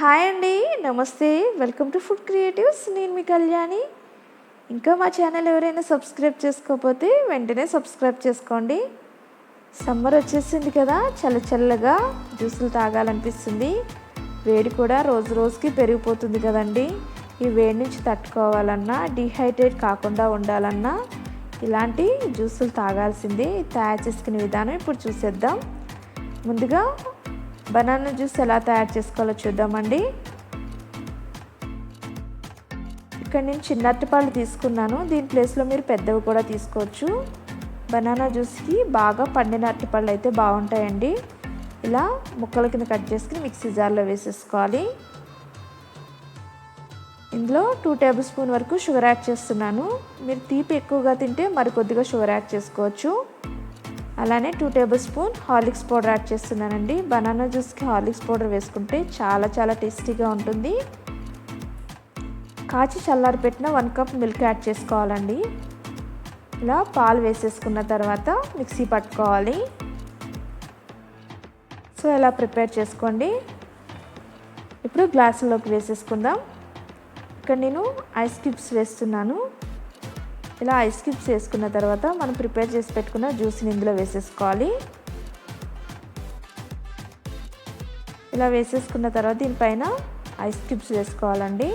Hi అండి, నమస్తే. Welcome to food creatives. నేను మీ కళ్యాణి. ఇంకా మా ఛానల్ ఎవరైనా సబ్స్క్రైబ్ చేసుకోకపోతే వెంటనే సబ్స్క్రైబ్ చేసుకోండి. సమ్మర్ వచ్చేసింది కదా, చల్లగా జ్యూసులు తాగాలనిపిస్తుంది. వేడి కూడా రోజు రోజుకి పెరిగిపోతుంది కదండి. ఈ వేడి నుంచి తట్టుకోవాలన్నా, డిహైడ్రేట్ కాకుండా ఉండాలన్నా ఇలాంటి జ్యూసులు తాగాల్సిందే. తయారు చేసుకునే విధానం ఇప్పుడు చూసేద్దాం. ముందుగా బనానా జ్యూస్ ఎలా తయారు చేసుకోవాలో చూద్దామండి. ఇక్కడ నేను చిన్న అరటిపళ్ళు తీసుకున్నాను. దీని ప్లేస్లో మీరు పెద్దవి కూడా తీసుకోవచ్చు. బనానా జ్యూస్కి బాగా పండిన అరటిపళ్ళు అయితే బాగుంటాయండి. ఇలా ముక్కల కింద కట్ చేసుకుని మిక్సీ జార్లో వేసేసుకోవాలి. ఇందులో 2 టేబుల్ స్పూన్ వరకు షుగర్ యాడ్ చేస్తున్నాను. మీరు తీపి ఎక్కువగా తింటే మరికొద్దిగా షుగర్ యాడ్ చేసుకోవచ్చు. అలానే 2 table spoon Horlicks powder add చేస్తున్నానండి. బనానా జ్యూస్కి హార్లిక్స్ పౌడర్ వేసుకుంటే చాలా టేస్టీగా ఉంటుంది. కాచి చల్లారి పెట్టిన 1 కప్ మిల్క్ యాడ్ చేసుకోవాలండి. ఇలా పాలు వేసేసుకున్న తర్వాత మిక్సీ పట్టుకోవాలి. సో ఇలా ప్రిపేర్ చేసుకోండి. ఇప్పుడు గ్లాసులోకి వేసేసుకుందాం. ఇక్కడ నేను ఐస్ క్యూబ్స్ వేస్తున్నాను. ఇలా ఐస్ క్యూబ్స్ వేసుకున్న తర్వాత మనం ప్రిపేర్ చేసి పెట్టుకున్న జ్యూస్ని ఇందులో వేసేసుకోవాలి. ఇలా వేసేసుకున్న తర్వాత దీనిపైన ఐస్ క్యూబ్స్ వేసుకోవాలండి.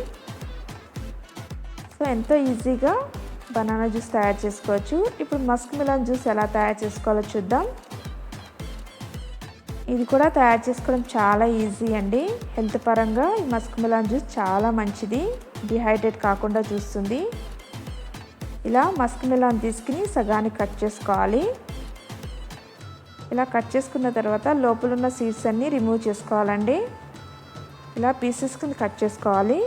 సో ఎంతో ఈజీగా బనానా జ్యూస్ తయారు చేసుకోవచ్చు. ఇప్పుడు మస్క్మెలాన్ జ్యూస్ ఎలా తయారు చేసుకోవాలో చూద్దాం. ఇది కూడా తయారు చేసుకోవడం చాలా ఈజీ అండి. హెల్త్ పరంగా ఈ మస్క్మెలాన్ జ్యూస్ చాలా మంచిది, డిహైడ్రేట్ కాకుండా చూస్తుంది. ఇలా మస్క్మెలాన్ తీసుకుని సగానికి కట్ చేసుకోవాలి. ఇలా కట్ చేసుకున్న తర్వాత లోపల ఉన్న సీడ్స్ అన్నీ రిమూవ్ చేసుకోవాలండి. ఇలా పీసెస్ కింద కట్ చేసుకోవాలి.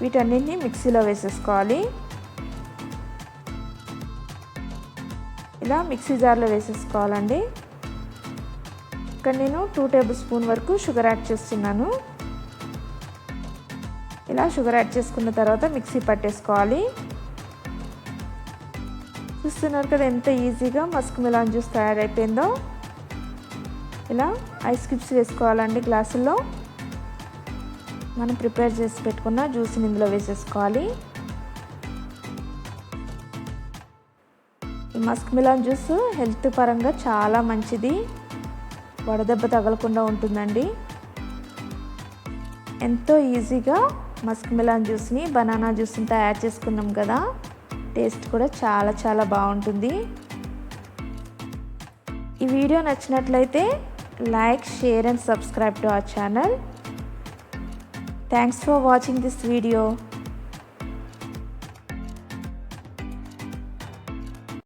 వీటన్నిటిని మిక్సీలో వేసేసుకోవాలి. ఇలా మిక్సీ జార్లో వేసేసుకోవాలండి. ఇక్కడ నేను 2 టేబుల్ స్పూన్ వరకు షుగర్ యాడ్ చేస్తున్నాను. ఇలా షుగర్ యాడ్ చేసుకున్న తర్వాత మిక్సీ పట్టేసుకోవాలి. చూస్తున్నారు కదా ఎంత ఈజీగా మస్క్మెలాన్ జ్యూస్ తయారైపోయిందో. ఇలా ఐస్ క్యూబ్స్ వేసుకోవాలండి గ్లాసుల్లో. మనం ప్రిపేర్ చేసి పెట్టుకున్న జ్యూస్ని ఇందులో వేసేసుకోవాలి. ఈ మస్క్మెలాన్ జ్యూస్ హెల్త్ పరంగా చాలా మంచిది, వడదెబ్బ తగలకుండా ఉంటుందండి. ఎంతో ఈజీగా మస్క్మెలాన్ జ్యూస్ని బనానా జ్యూస్ని తయారు చేసుకున్నాం కదా. టేస్ట్ కూడా చాలా బాగుంటుంది. ఈ వీడియో నచ్చినట్లయితే like, share and subscribe to our channel. Thanks for watching this video.